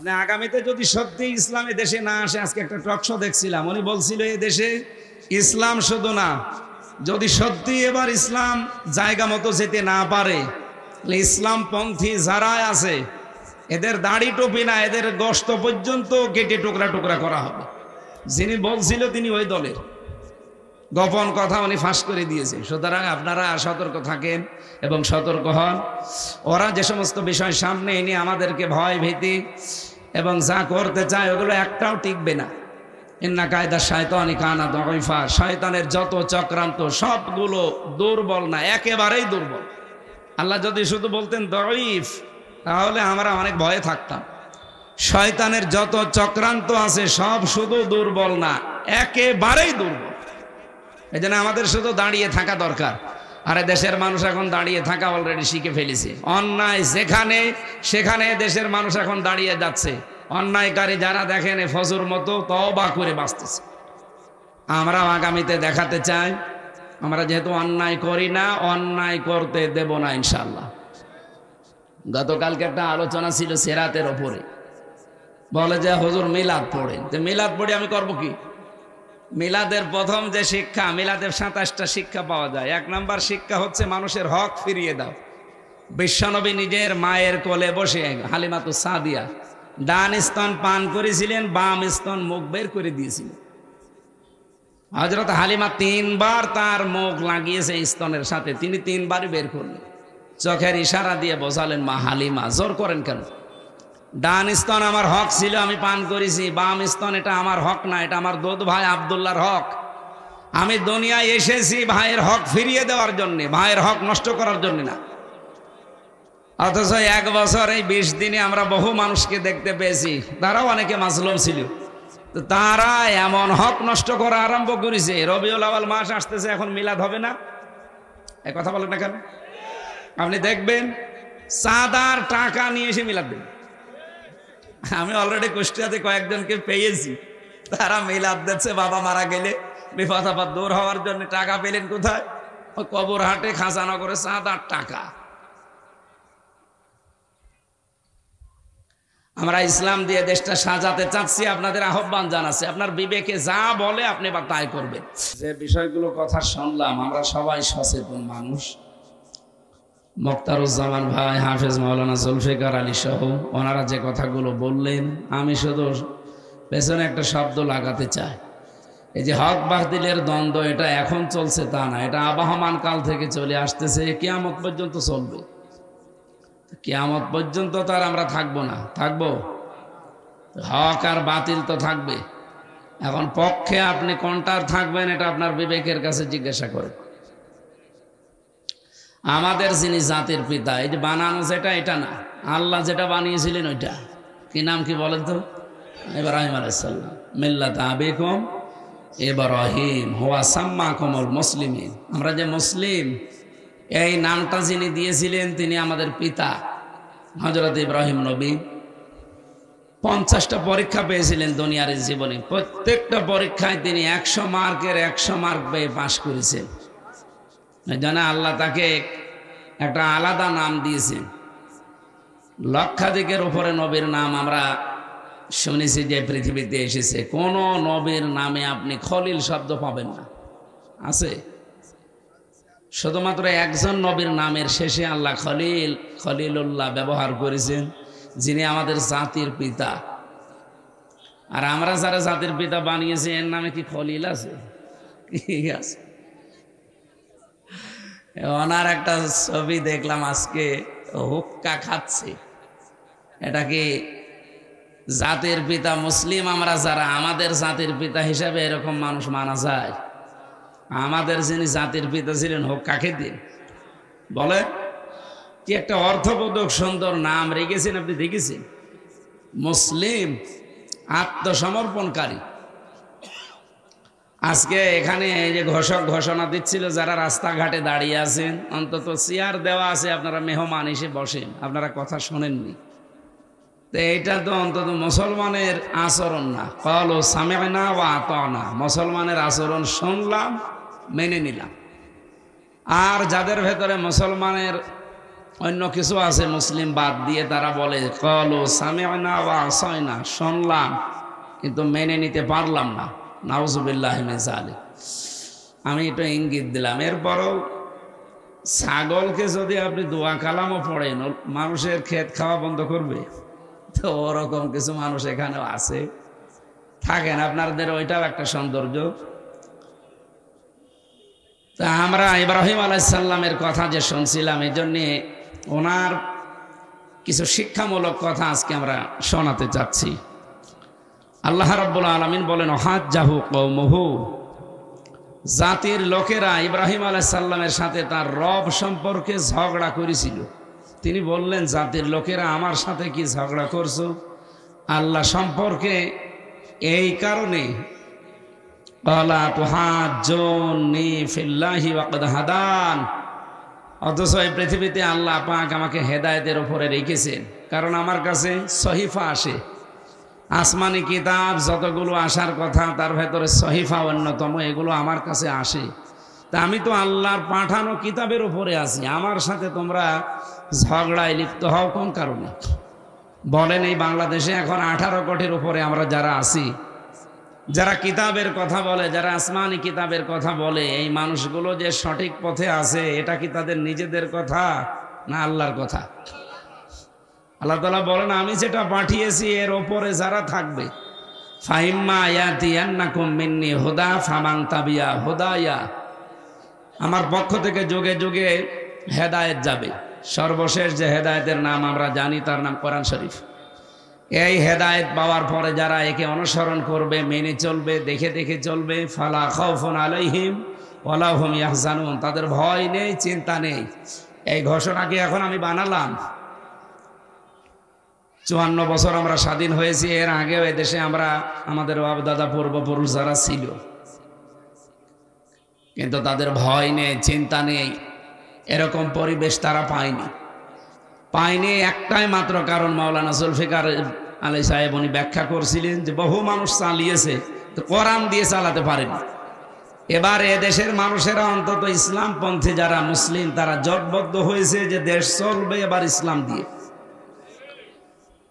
আপনি আগামীতে যদি সত্যি ইসলামে দেশে না আসে, আজকে একটা টক শো দেখছিলাম, উনি বলছিল এই দেশে ইসলাম শুধু না, যদি সত্যি এবার ইসলাম জায়গা মতো যেতে না পারে, ইসলামপন্থী যারা আছে এদের দাড়ি টুপি না, এদের গোশত পর্যন্ত কেটে টুকরা টুকরা করা হবে। যিনি বলছিল তিনি ওই দলের, গোপন কথা উনি ফাঁস করে দিয়েছে। সুতরাং আপনারা সতর্ক থাকেন এবং সতর্ক হন। ওরা যে সমস্ত বিষয় সামনে এনে আমাদেরকে ভয় ভীতি এবং যা করতে চায় ওগুলো একটাও টিকবে না। ইন্না কায়দা শায়তানি কানা দাঈফা, শয়তানের যত চক্রান্ত সবগুলো দুর্বল না, একেবারেই দুর্বল। আল্লাহ যদি শুধু বলতেন দাঈফ, তাহলে আমরা অনেক ভয়ে থাকতাম। শয়তানের যত চক্রান্ত আছে সব শুধু দুর্বল না, একেবারেই দুর্বল। এই জন্য আমাদের শুধু দাঁড়িয়ে থাকা দরকার। আরে দেশের মানুষ এখন দাঁড়িয়ে থাকা অলরেডি শিখে ফেলেছে। অন্যায় যেখানে সেখানে দেশের মানুষ এখন দাঁড়িয়ে যাচ্ছে। অন্যায়কারী যারা দেখেন ফজর মতো তওবা করে বাঁচতেছে। আমরাও আগামীতে দেখাতে চাই আমরা যেহেতু অন্যায় করি না, অন্যায় করতে দেব না ইনশাআল্লাহ। গতকালকে একটা আলোচনা ছিল সিরাতের ওপরে, বলে যে হুজুর মিলাদ পড়েন, তো মিলাদ পড়ে আমি করব কি? মিলাদের প্রথম যে শিক্ষা, মিলাদের 27টা শিক্ষা পাওয়া যায়। 1 নাম্বার শিক্ষা হচ্ছে মানুষের হক ফিরিয়ে দাও। বিশ্বনবী নিজের মায়ের কোলে বসে হালিমাতুস সাদিয়া ডান স্তন পান করেছিলেন, বাম স্তন মুখ বের করে দিয়েছিলেন। হযরত হালিমা 3 বার তার মুখ লাগিয়েছে স্তনের সাথে, তিনি 3 বারই বের করলেন। চোখের ইশারা দিয়ে বোঝালেন, মা হালিমা জোর করেন কেন? ডান স্তন আমার হক ছিল, আমি পান করেছি। বাম স্তন এটা আমার হক না, এটা আমার দুধ ভাই আব্দুল্লাহর হক। আমি দুনিয়ায় এসেছি ভাইয়ের হক ফিরিয়ে দেওয়ার জন্য, ভাইয়ের হক নষ্ট করার জন্য না। অথচ 1 বছর এই 20 দিনে আমরা বহু মানুষকে দেখতে পেয়েছি, তারাও অনেকে মাজলুম ছিল, তো তারা এমন হক নষ্ট করা আরম্ভ করেছে। রবিউল আউয়াল মাস আসতেছে, এখন মিলাদ হবে না, এই কথা বলেন না কেন? আপনি দেখবেন চাঁদার টাকা নিয়ে এসে মিলাদ দেন। আমি অলরেডি কুষ্টিয়াতে কয়েকজনকে পেয়েছি, তারা মিলাদ দিচ্ছে বাবা মারা গেলে বিপদ আপদ দূর হওয়ার জন্য। টাকা পেলেন কোথায়? কবর হাটে খাজানা করে চাঁদার টাকা। আমরা ইসলাম দিয়ে দেশটা সাজাতে চাচ্ছি, আপনাদের আহ্বান জানাচ্ছি, আপনার বিবেকে যা বলে আপনি বা তাই করবেন। যে বিষয়গুলো কথা শুনলাম, আমরা সবাই সচেতন মানুষ। মোক্তারুজ্জামান ভাই, হাফেজ মাওলানা জুলফিকার আলী সহ ওনারা যে কথাগুলো বললেন, আমি শুধু পেছনে একটা শব্দ লাগাতে চাই। এই যে হক বাতিলের দ্বন্দ্ব, এটা এখন চলছে তা না, এটা আবহমান কাল থেকে চলে আসতেছে, কিয়ামত পর্যন্ত চলবে। কিয়ামত পর্যন্ত তো আর আমরা থাকবো না, থাকবো হক আর বাতিল তো থাকবে। এখন পক্ষে আপনি কোনটার থাকবেন এটা আপনার বিবেকের কাছে জিজ্ঞাসা করেন। আমাদের যিনি জাতির পিতা, এই যে বানানো যেটা, এটা না, আল্লাহ যেটা বানিয়েছিলেন ওইটা কি নাম কি বলেন তো? ইব্রাহিম আলাইহিস সালাম। মিল্লাতা আবিকুম ইব্রাহিম হুয়া সাম্মাকুমুল মুসলিমিন। আমরা যে মুসলিম, এই নামটা যিনি দিয়েছিলেন তিনি আমাদের পিতা হযরত ইব্রাহিম নবী। 50টা পরীক্ষা পেয়েছিলেন দুনিয়ার জীবনে, প্রত্যেকটা পরীক্ষায় তিনি 100 মার্কের 100 মার্ক পেয়ে পাশ করেছেন। জানা আল্লাহ তাকে একটা আলাদা নাম দিয়েছেন। লক্ষাধিকের উপরে নবীর নাম আমরা শুনেছি যে পৃথিবীতে এসেছে, কোন নবীর নামে আপনি খলিল শব্দ পাবেন না। আছে শুধুমাত্র একজন নবীর নামের শেষে আল্লাহ খলিল, খলিলুল্লাহ ব্যবহার করেছেন, যিনি আমাদের জাতির পিতা। আর আমরা যারা জাতির পিতা বানিয়েছি, এর নামে কি খলিল আছে? ঠিক আছে। ওনার একটা ছবি দেখলাম আজকে, হুক্কা খাচ্ছে। এটা কি জাতির পিতা মুসলিম আমরা যারা, আমাদের জাতির পিতা হিসাবে এরকম মানুষ মানা যায়? আমাদের যিনি জাতির পিতা ছিলেন হুক্কা খেতেন। বলে কি একটা অর্থবোধক সুন্দর নাম রেখেছেন, আপনি দেখেছেন? মুসলিম, আত্মসমর্পণকারী। আজকে এখানে এই যে ঘোষক ঘোষণা দিচ্ছিল, যারা রাস্তাঘাটে দাঁড়িয়ে আছেন, অন্তত চেয়ার দেওয়া আছে, আপনারা মেহমান এসে বসেন, আপনারা কথা শোনেননি। তো এইটা তো অন্তত মুসলমানের আচরণ না। ক্বালু সামি'না ওয়া আতা'না, মুসলমানের আচরণ শুনলাম, মেনে নিলাম। আর যাদের ভেতরে মুসলমানের অন্য কিছু আছে মুসলিম বাদ দিয়ে তারা বলে ক্বালু সামি'না ওয়া আসাইনা, শুনলাম কিন্তু মেনে নিতে পারলাম না। নাউযুবিল্লাহি মিন যালিক। আমি এটা ইঙ্গিত দিলাম। এরপরও ছাগলকে যদি আপনি দোয়া কালামও পড়েন, মানুষের ক্ষেত খাওয়া বন্ধ করবে? তো ওরকম কিছু মানুষ এখানেও আছে, থাকেন, আপনাদের ওইটাও একটা সৌন্দর্য। তা আমরা ইব্রাহিম আলাইহিস সালামের কথা যে শুনছিলাম, এই জন্যে ওনার কিছু শিক্ষামূলক কথা আজকে আমরা শোনাতে চাচ্ছি। আল্লাহ রাব্বুল আলামিন বলেন, হাজ্জাহু কওমুহু, জাতির লোকেরা ইব্রাহিম আলাইহিস সালামের সাথে তার রব সম্পর্কে ঝগড়া করেছিল। তিনি বললেন, জাতির লোকেরা আমার সাথে কি ঝগড়া করছো আল্লাহ সম্পর্কে? এই কারণে ক্বালা তুহাজ্জুনি ফিল্লাহি ওয়া ক্বাদ হাদান, অথচ এই পৃথিবীতে আল্লাহ পাক আমাকে হেদায়েতের উপরে রেখেছেন। কারণ আমার কাছে সহিফা আসে, আসমানি কিতাব যতগুলো আসার কথা তার ভেতরে সহিফা অন্যতম, এগুলো আমার কাছে আসে। তা আমি তো আল্লাহর পাঠানো কিতাবের উপরে আছি, আমার সাথে তোমরা ঝগড়ায় লিপ্ত হও কোন কারণে? বলেন, এই বাংলাদেশে এখন 18 কোটির উপরে আমরা যারা আছি, যারা কিতাবের কথা বলে, যারা আসমানি কিতাবের কথা বলে, এই মানুষগুলো যে সঠিক পথে আছে, এটা কি তাদের নিজেদের কথা না আল্লাহর কথা? আল্লাহ তাআলা বলেন, আমি যেটা পাঠিয়েছি এর ওপরে যারা থাকবে, ফাইম্মা ইয়াতিয়ান্নাকুম মিন্নি হুদা ফামান তাবিয়া হুদায়া, আমার পক্ষ থেকে যুগে যুগে হেদায়েত যাবে। সর্বশেষ যে হেদায়েতের নাম আমরা জানি তার নাম কোরআন শরীফ। এই হেদায়েত পাওয়ার পরে যারা একে অনুসরণ করবে, মেনে চলবে, দেখে দেখে চলবে, ফালা খাউফুন আলাইহিম ওয়ালা হুম ইয়াহজানুন, তাদের ভয় নেই, চিন্তা নেই। এই ঘোষণাকে এখন আমি বানালাম। 54 বছর আমরা স্বাধীন হয়েছি, এর আগেও এদেশে আমরা, আমাদের বাপ দাদা পূর্বপুরুষ যারা ছিল, কিন্তু তাদের ভয় নেই, চিন্তা নেই, এরকম পরিবেশ তারা পায়নি। একটাই মাত্র কারণ, মাওলানা জুলফিকার আলী সাহেব উনি ব্যাখ্যা করছিলেন যে বহু মানুষ চালিয়েছে, তো কোরআন দিয়ে চালাতে পারেনি। এবার এদেশের মানুষেরা অন্তত ইসলামপন্থী যারা মুসলিম, তারা জোটবদ্ধ হয়েছে যে দেশ চলবে এবার ইসলাম দিয়ে।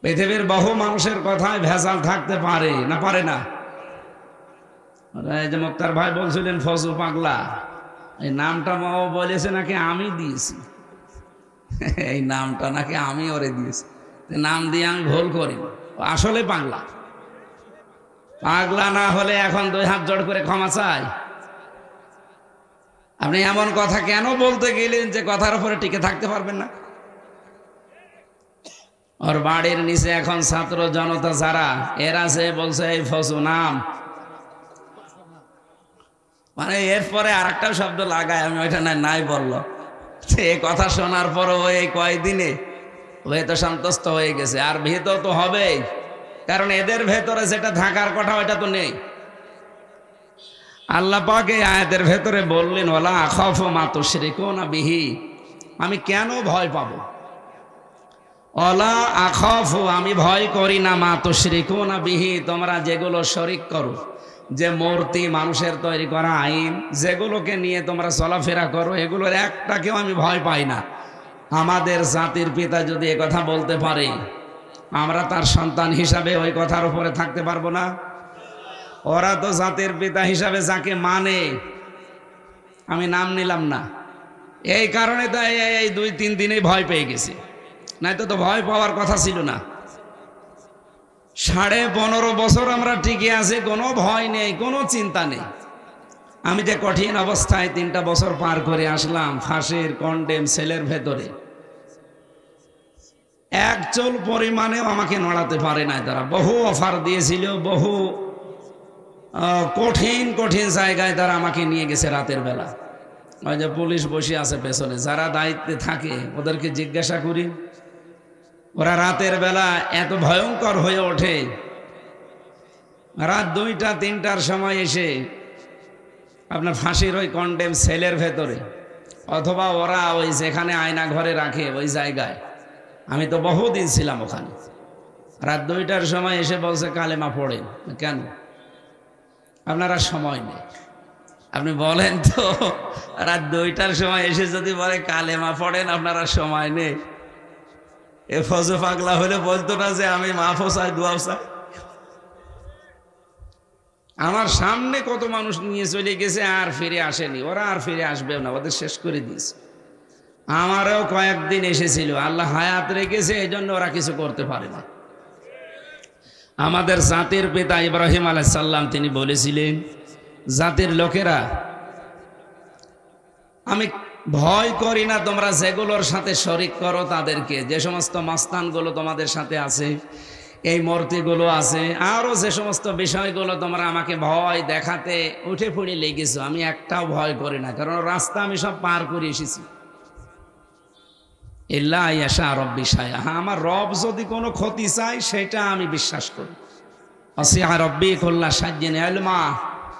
পৃথিবীর বহু মানুষের কথায় ভেজাল থাকতে পারে না, পারে না? এই যে মুক্তার ভাই বলছিলেন ফজু পাগলা, এই নামটা বলেছে নাকি আমি দিয়েছি, এই নামটা নাকি আমি ওরে দিয়েছি, নাম দিয়ে আমি ভুল করি, আসলে পাগলা। পাগলা না হলে এখন 2 হাত জোড় করে ক্ষমা চাই। আপনি এমন কথা কেন বলতে গেলেন যে কথার উপরে টিকে থাকতে পারবেন না? ওর বাড়ির নিচে এখন ছাত্র জনতা যারা, এরা যে বলছে এই ফজু নাম, মানে এরপরে আর একটা শব্দ লাগায়, আমি ওইটা নাই বললো। এই কথা শোনার পর ওই কয়েকদিনে ওই তো সন্তুষ্ট হয়ে গেছে, আর ভীত তো হবেই, কারণ এদের ভেতরে যেটা থাকার কথা ওইটা তো নেই। আল্লাহ পাক এই আয়াতের ভেতরে বললেন, ওয়ালা আখাফু মা তুশরিকুনা বিহি, আমি কেন ভয় পাবো? ওয়ালা আখাফু, আমি ভয় করি না, মা তুশরিকুনা বিহি, তোমরা যেগুলো শরিক করো, যে মূর্তি, মানুষের তৈরি করা আইন, যেগুলোকে নিয়ে তোমরা চলাফেরা করো, এগুলোর একটাকেও আমি ভয় পাই না। আমাদের জাতির পিতা যদি এ কথা বলতে পারে, আমরা তার সন্তান হিসাবে ওই কথার উপরে থাকতে পারবো না? ওরা তো জাতির পিতা হিসাবে যাকে মানে, আমি নাম নিলাম না, এই কারণে তাই এই 2-3 দিনেই ভয় পেয়ে গেছি, নয়তো তো ভয় পাওয়ার কথা ছিল না। 15.5 বছর আমরা টিকে আছি, কোনো ভয় নেই, কোনো চিন্তা নেই। আমি যে কঠিন অবস্থায় 3টা বছর পার করে আসলাম, ফাঁসির কন্ডেম সেলের ভেতরে, এক চুল পরিমাণেও আমাকে নড়াতে পারে নাই তারা। বহু অফার দিয়েছিল, বহু কঠিন কঠিন জায়গায় তারা আমাকে নিয়ে গেছে রাতের বেলা। ওই যে পুলিশ বসে আছে পেছনে, যারা দায়িত্বে থাকে ওদেরকে জিজ্ঞাসা করি, ওরা রাতের বেলা এত ভয়ঙ্কর হয়ে ওঠে, রাত 2টা-3টার সময় এসে আপনার ফাঁসির ওই কন্ডেম সেলের ভেতরে, অথবা ওরা ওই যেখানে আয়না ঘরে রাখে ওই জায়গায়, আমি তো বহুদিন ছিলাম ওখানে, রাত 2টার সময় এসে বলছে কালেমা পড়েন। কেন? আপনারা সময় নেই। আপনি বলেন তো, রাত 2টার সময় এসে যদি বলে কালেমা পড়েন, আপনারা সময় নেই। এ ফজর পাগলা হলে বলতো না যে আমি মাফও চাই, দোয়াও চাই। আমার সামনে কত মানুষ নিয়ে চলে গেছে, আর ফিরে আসেনি, ওরা আর ফিরে আসবেও না, ওদের শেষ করে দিয়েছে। আমারও কয়েকদিন এসেছিল, আল্লাহ হায়াত রেখেছে, এই জন্য ওরা কিছু করতে পারে না। আমাদের জাতির পিতা ইব্রাহিম আলাইহিস সালাম তিনি বলেছিলেন, জাতির লোকেরা, আমি ভয় করি না তোমরা যেগুলোর সাথে শরিক করো তাদেরকে, যে সমস্ত মাস্তানগুলো তোমাদের সাথে আছে, এই মূর্তিগুলো আছে, আরও যে সমস্ত বিষয়গুলো তোমরা আমাকে ভয় দেখাতে উঠে পড়ে লেগেছো, আমি একটাও ভয় করি না, কারণ রাস্তা আমি সব পার করে এসেছি। ইল্লা ইয়াশা রব্বি শায়া, আমার রব যদি কোনো ক্ষতি চাই সেটা আমি বিশ্বাস করি। ওয়াসিআ রব্বি কুল্লা শাইইন ইলমা,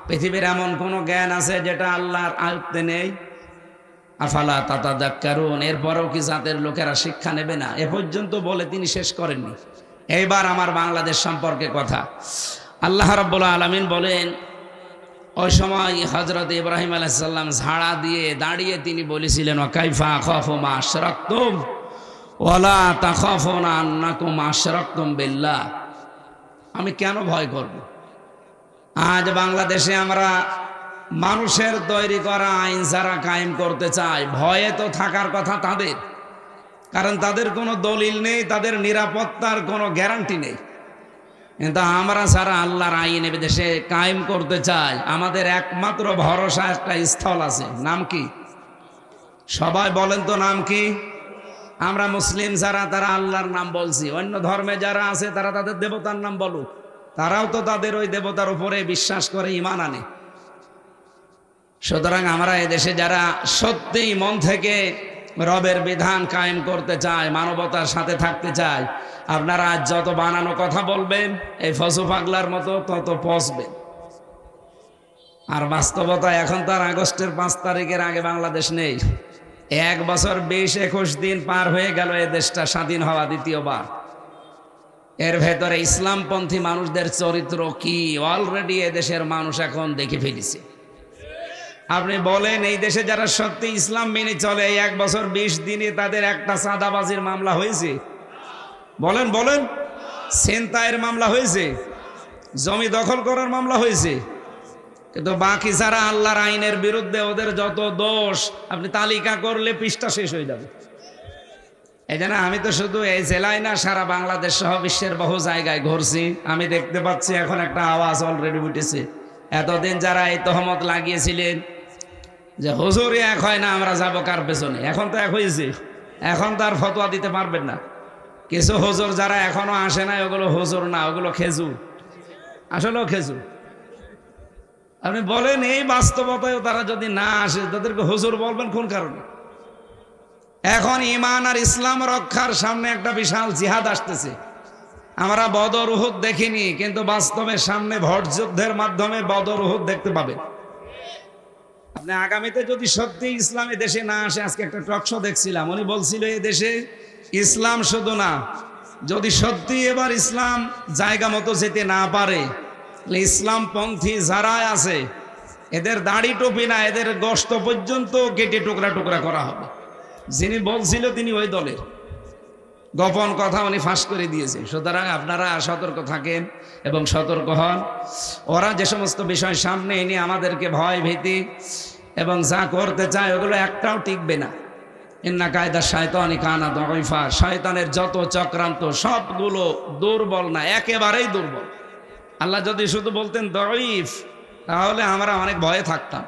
পৃথিবীর এমন কোন জ্ঞান আছে যেটা আল্লাহর আয়ত্তে নেই? আফালা তাতাযাক্কারুন, এরপরেও কি জাতের লোকেরা শিক্ষা নেবে না? এ পর্যন্ত বলে তিনি শেষ করেননি। এইবার আমার বাংলাদেশ সম্পর্কে কথা। আল্লাহ রাব্বুল আলামিন বলেন, ওই সময় হযরত ইব্রাহিম আলাইহিস সালাম ঝাড়া দিয়ে দাঁড়িয়ে তিনি বলেছিলেন, ওয়া কাইফা আখাফু মা আশরাকতুম ওয়ালা তাখাফুনা আন্নাকুম আশরাকতুম বিল্লাহ, আমি কেন ভয় করব? আজ বাংলাদেশে আমরা মানুষের তৈরি করা আইন যারা কায়েম করতে চায়, ভয়ে তো থাকার কথা তাদের, কারণ তাদের কোনো দলিল নেই, তাদের নিরাপত্তার কোনো গ্যারান্টি নেই। কিন্তু আমরা যারা আল্লাহর আইন এ দেশে কায়েম করতে চাই, আমাদের একমাত্র ভরসা একটা স্থল আছে, নাম কি? সবাই বলেন তো, নাম কি? আমরা মুসলিম যারা, তারা আল্লাহর নাম বলছি, অন্য ধর্মে যারা আছে তারা তাদের দেবতার নাম বলুক, তারাও তো তাদের ওই দেবতার উপরে বিশ্বাস করে, ঈমান আনে। সুতরাং আমরা এদেশে যারা সত্যিই মন থেকে রবের বিধান কায়েম করতে চায়, মানবতার সাথে থাকতে চায়, আপনারা আজ যত বানানো কথা বলবেন এই ফজু পাগলার মতো, তত পচবেন। আর বাস্তবতা, এখন তার আগস্টের 5 তারিখের আগে বাংলাদেশ নেই। 1 বছর 20-21 দিন পার হয়ে গেল এ দেশটা স্বাধীন হওয়া দ্বিতীয়বার। এর ভেতরে ইসলামপন্থী মানুষদের চরিত্র কি অলরেডি এ দেশের মানুষ এখন দেখে ফেলেছে। আপনি বলেন, এই দেশে যারা সত্যি ইসলাম মেনে চলে, 1 বছর 20 দিনে তাদের একটা চাঁদাবাজির মামলা হয়েছে? বলেন বলেন। ছিনতাইয়ের মামলা হয়েছে? জমি দখল করার মামলা হয়েছে? কিন্তু বাকি যারা আল্লাহর আইনের বিরুদ্ধে, ওদের যত দোষ আপনি তালিকা করলে পৃষ্ঠা শেষ হয়ে যাবে। এই জন্য আমি তো শুধু এই জেলায় না, সারা বাংলাদেশ সহ বিশ্বের বহু জায়গায় ঘুরছি, আমি দেখতে পাচ্ছি এখন একটা আওয়াজ অলরেডি উঠেছে। এতদিন যারা এই তহমত লাগিয়েছিলেন যে হুজুরই এক হয় না, আমরা যাবো কার পেছনে, এখন তো এক হয়েছে, এখন তো আর ফতোয়া দিতে পারবেন না। কিছু হুজুর যারা এখনো আসে না, ওগুলো হুজুর না, ওগুলো খেজুর, আসলেও খেজুর। আপনি বলেন, এই বাস্তবতায় তারা যদি না আসে, তাদেরকে হুজুর বলবেন কোন কারণে? এখন ঈমান আর ইসলাম রক্ষার সামনে একটা বিশাল জিহাদ আসতেছে। আমরা বদর উহুদ দেখিনি, কিন্তু বাস্তবে সামনে ভোট যুদ্ধের মাধ্যমে বদর উহুদ দেখতে পাবেন। আপনি আগামীতে যদি সত্যি ইসলামী দেশে না আসে, আজকে একটা টকশো দেখছিলাম, উনি বলছিল এই দেশে ইসলাম শুধু না, যদি সত্যি এবার ইসলাম জায়গা মতো যেতে না পারে, ইসলামপন্থী যারা আছে এদের দাড়ি টুপি না, এদের গোশত পর্যন্ত কেটে টুকরা টুকরা করা হবে। যিনি বলছিল তিনি ওই দলের, গোপন কথা উনি ফাঁস করে দিয়েছে। সুতরাং আপনারা সতর্ক থাকেন এবং সতর্ক হন। ওরা যে সমস্ত বিষয় সামনে এনে আমাদেরকে ভয় ভীতি এবং যা করতে চায়, ওগুলো একটাও টিকবে না। ইন্না কায়দা শায়তানি কানা দাঈফা, শয়তানের যত চক্রান্ত সবগুলো দুর্বল না, একেবারেই দুর্বল। আল্লাহ যদি শুধু বলতেন দাঈফ, তাহলে আমরা অনেক ভয়ে থাকতাম।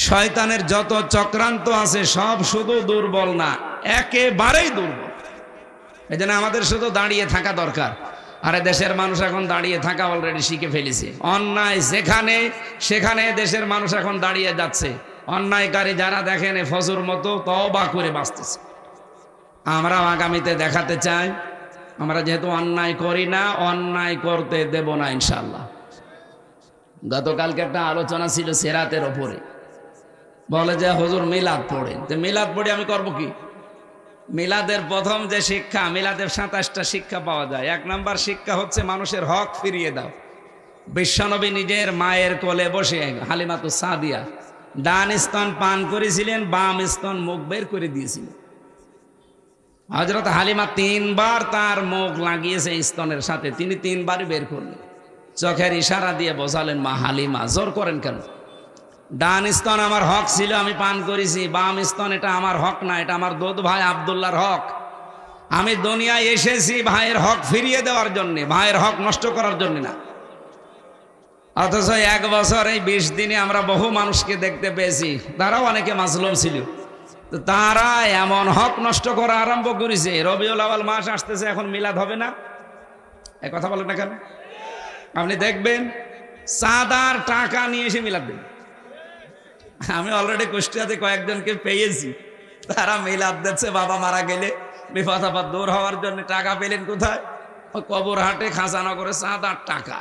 শয়তানের যত চক্রান্ত আছে সব শুধু দুর্বল না, একেবারেই দুর্বল। এই জন্য আমাদের শুধু দাঁড়িয়ে থাকা দরকার। আরে দেশের মানুষ এখন দাঁড়িয়ে থাকা অলরেডি শিখে ফেলেছে। অন্যায় যেখানে সেখানে দেশের মানুষ এখন দাঁড়িয়ে যাচ্ছে। অন্যায়কারী যারা দেখেন ফজর মতো তওবা করে বাঁচতেছে। আমরাও আগামীতে দেখাতে চাই, আমরা যেহেতু অন্যায় করি না, অন্যায় করতে দেব না ইনশাআল্লাহ। গতকালকে একটা আলোচনা ছিল সিরাতের ওপরে, বলে যে হুজুর মিলাদ পড়েন, তো মিলাদ পড়ে আমি করব কি? মিলাদের প্রথম যে শিক্ষা, মিলাদের 27টা শিক্ষা পাওয়া যায়। 1 নাম্বার শিক্ষা হচ্ছে মানুষের হক ফিরিয়ে দাও। বিশ্বনবী নিজের মায়ের কোলে বসে হালিমাতুস সাদিয়া ডান স্তন পান করেছিলেন, বাম স্তন মুখ বের করে দিয়েছিলেন। হযরত হালিমা 3 বার তার মুখ লাগিয়েছে স্তনের সাথে, তিনি 3 বারই বের করলেন। চোখের ইশারা দিয়ে বোঝালেন, মা হালিমা জোর করেন কেন? ডান স্তন আমার হক ছিল, আমি পান করেছি। বাম স্তন এটা আমার হক না, এটা আমার দুধ ভাই আব্দুল্লাহর হক। আমি দুনিয়ায় এসেছি ভাইয়ের হক ফিরিয়ে দেওয়ার জন্য, ভাইয়ের হক নষ্ট করার জন্য না। অথচ 1 বছর এই 20 দিনে আমরা বহু মানুষকে দেখতে পেয়েছি, তারাও অনেকে মাজলুম ছিল, তো তারা এমন হক নষ্ট করা আরম্ভ করেছে। রবিউল আউয়াল মাস আসতেছে, এখন মিলাদ হবে না? এই কথা বলেন না কেন? আপনি দেখবেন চাঁদার টাকা নিয়ে এসে মিলাদ দেন। আমি অলরেডি কুষ্টিয়াতে কয়েকজনকে পেয়েছি, তারা মিলাদ দিচ্ছে বাবা মারা গেলে বিপদ আপদ দূর হওয়ার জন্য। টাকা পেলেন কোথায়? কবর হাটে খাজানা করে চাঁদার টাকা।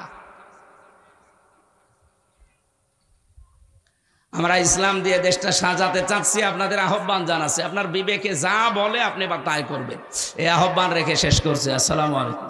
আমরা ইসলাম দিয়ে দেশটা সাজাতে চাচ্ছি, আপনাদের আহ্বান জানাচ্ছি, আপনার বিবেকে যা বলে আপনি বা তাই করবেন। এই আহ্বান রেখে শেষ করছি। আসসালামু আলাইকুম।